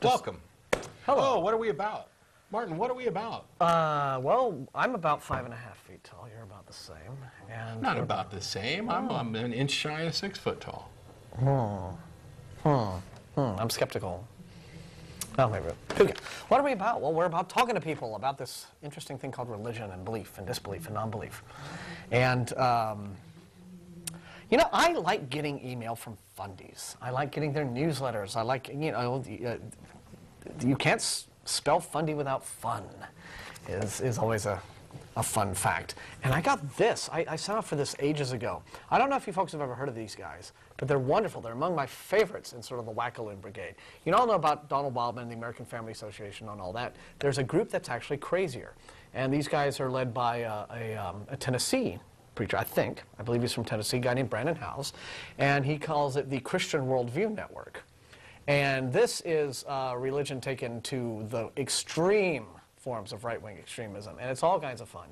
Welcome. Hello. Oh, what are we about? Martin, what are we about? Well, I'm about 5.5 feet tall. You're about the same. And Not about the same. I'm an inch shy of 6 foot tall. I'm skeptical. Oh, maybe. Okay. What are we about? Well, we're about talking to people about this interesting thing called religion and belief and disbelief and non-belief. And, you know, I like getting email from Fundies. I like getting their newsletters. I like, you know, you can't spell Fundy without fun is always a fun fact. And I got this. I signed up for this ages ago. I don't know if you folks have ever heard of these guys, but they're wonderful. They're among my favorites in sort of the Wackaloon Brigade. You all know about Donald Wildman, the American Family Association, and all that. There's a group that's actually crazier. And these guys are led by a Tennessee preacher, I believe he's from Tennessee, a guy named Brandon Howes, and he calls it the Christian Worldview Network. And this is religion taken to the extreme forms of right-wing extremism, and it's all kinds of fun.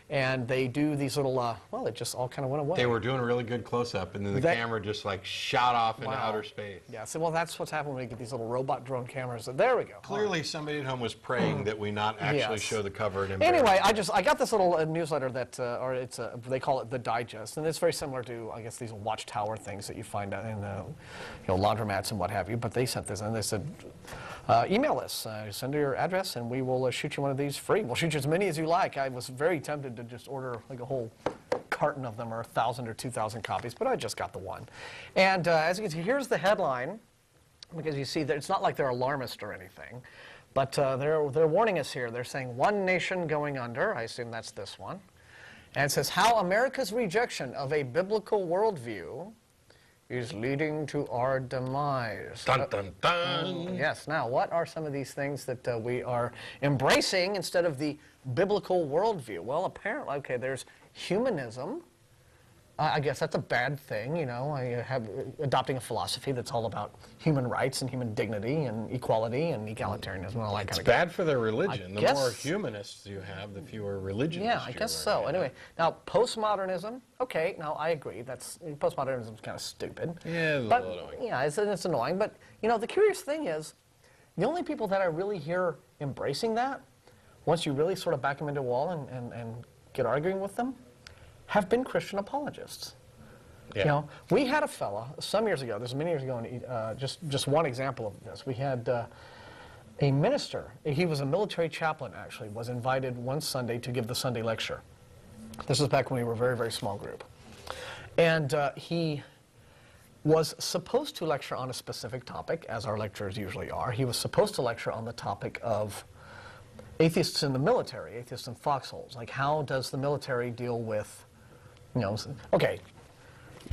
And they do these little, well, it just all kind of went away. They were doing a really good close-up, and then the camera just like shot off into Wow. outer space. Yeah, so well, that's what's happened when you get these little robot drone cameras. There we go. Clearly, somebody at home was praying that we not actually Yes. show the cover. And Anyway, I got this little newsletter that, or it's they call it the Digest, and it's very similar to, I guess, these watchtower things that you find out in laundromats and what have you. But they sent this, and they said, email us, send your address, and we will shoot you one of these free. We'll shoot you as many as you like. I was very tempted to just order like a whole carton of them, or 1,000 or 2,000 copies, but I just got the one. And as you can see, here's the headline, because you see that it's not like they're alarmist or anything, but they're warning us here. They're saying one nation going under. I assume that's this one. And it says how America's rejection of a biblical worldview is leading to our demise. Dun, dun, dun. Yes. Now, what are some of these things that we are embracing instead of the biblical worldview? Well, apparently, okay, there's humanism. I guess that's a bad thing, you know. I have adopting a philosophy that's all about human rights and human dignity and equality and egalitarianism and all that kind of stuff. It's bad for their religion. The guess- more humanists you have, the fewer religions. Yeah, I guess so. Anyway, now postmodernism. Okay, now I agree. Postmodernism is kind of stupid. Yeah, it's a but, little annoying. Yeah, it's annoying. But you know, the curious thing is, the only people that I really hear embracing that, once you really sort of back them into a wall and get arguing with them, have been Christian apologists. Yeah. You know, we had a fella some years ago. This was many years ago. And just one example of this. We had a minister. He was a military chaplain. Actually, was invited one Sunday to give the Sunday lecture. This was back when we were a very, very small group, and he was supposed to lecture on a specific topic, as our lecturers usually are. He was supposed to lecture on the topic of atheists in the military, atheists in foxholes. Like, how does the military deal with, you know, okay,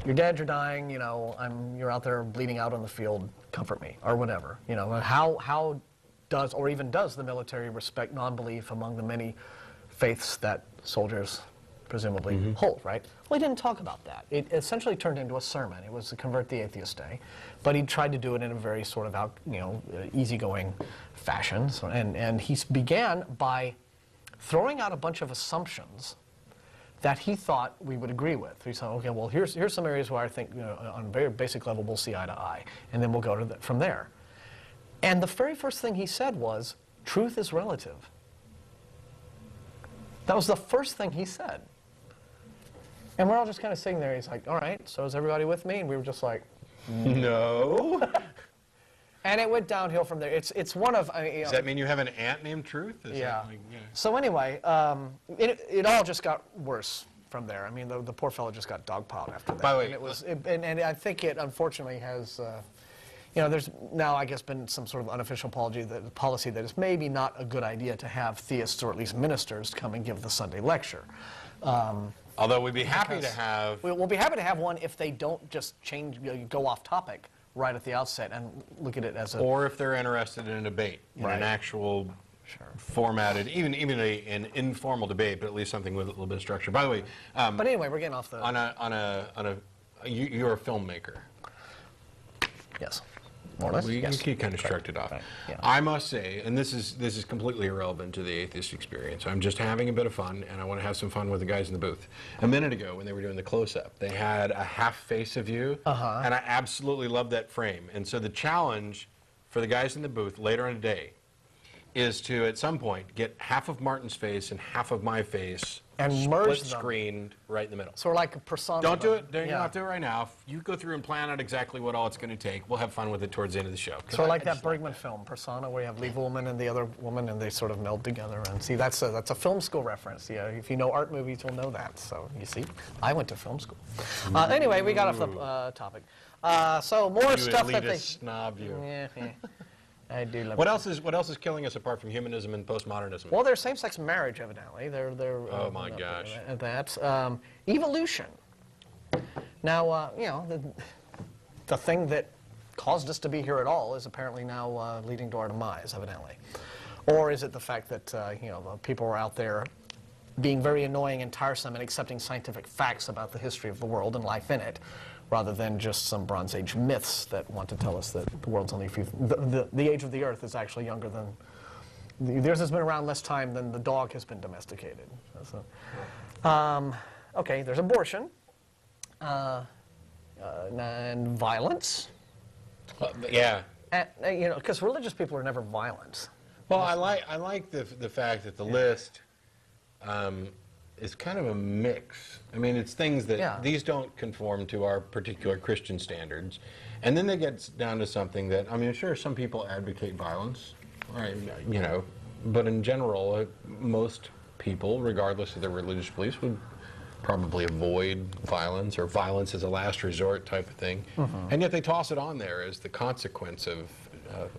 you're dead, you're dying, you know, you're out there bleeding out on the field, comfort me, or whatever. You know, how does, or even does the military respect non-belief among the many faiths that soldiers presumably hold, right? Well, he didn't talk about that. It essentially turned into a sermon. It was the Convert the Atheist Day, but he tried to do it in a very sort of easygoing fashion. So, and he began by throwing out a bunch of assumptions that he thought we would agree with. He said, okay, well, here's some areas where I think, you know, on a very basic level we'll see eye to eye, and then we'll go to from there. And the very first thing he said was, truth is relative. That was the first thing he said. And we're all just kind of sitting there. He's like, all right, so is everybody with me? And we were just like, no. and it went downhill from there. It's one of... Does that mean you have an aunt named Truth? Is Yeah. that like, yeah. So anyway, it all just got worse from there. I mean, the poor fellow just got dogpiled after that. By the way, and it was, and I think it unfortunately has, you know, there's now I guess been some sort of unofficial policy that it's maybe not a good idea to have theists or at least ministers come and give the Sunday lecture. Although we'd be happy to have... We'll be happy to have one if they don't just go off topic right at the outset and look at it as a... Or if they're interested in a debate, in an actual formatted, even an informal debate, but at least something with a little bit of structure. By the way... but anyway, we're getting off the... You're a filmmaker. Yes. More or less? You kind of shrugged it off. Right. Yeah. I must say, and this is completely irrelevant to the atheist experience. I'm just having a bit of fun, and I want to have some fun with the guys in the booth. A minute ago, when they were doing the close-up, they had a half face of you, and I absolutely love that frame. And so the challenge for the guys in the booth later in the day is to, at some point, get half of Martin's face and half of my face and merge split them. screened right in the middle. Sort of like a persona. Don't do it. You don't Yeah. have to do it right now. You go through and plan out exactly what all it's going to take. We'll have fun with it towards the end of the show. Sort of like that Bergman film, Persona, where you have leave a woman and the other woman, and they sort of meld together. And see, that's a film school reference. Yeah, if you know art movies, you'll know that. So you see, I went to film school. Anyway, we got off the topic. So more stuff that they. Snob you. Yeah, yeah. I do love. What else is killing us apart from humanism and postmodernism? Well, there's same-sex marriage, evidently. They're Oh, my gosh. That evolution. Now, you know, the thing that caused us to be here at all is apparently now leading to our demise, evidently. Or is it the fact that you know, the people are out there being very annoying and tiresome and accepting scientific facts about the history of the world and life in it, rather than just some Bronze Age myths that want to tell us that the world's only a few. The age of the Earth is actually younger than. The Earth has been around less time than the dog has been domesticated. So, okay, there's abortion, and violence. Yeah. And, you know, because religious people are never violent. Well, I like the fact that the list is kind of a mix. I mean, it's things that these don't conform to our particular Christian standards, and then they get down to something that, I mean, sure, some people advocate violence, right? You know, but in general, most people, regardless of their religious beliefs, would probably avoid violence or violence as a last resort type of thing, and yet they toss it on there as the consequence of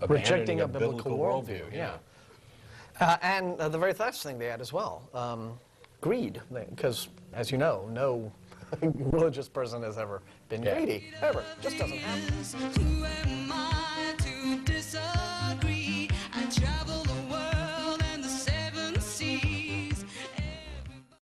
Rejecting abandoning a biblical worldview. Yeah. And the very last thing they add as well, greed, because as you know, no religious person has ever been greedy, ever. Just doesn't happen. Who am I to disagree?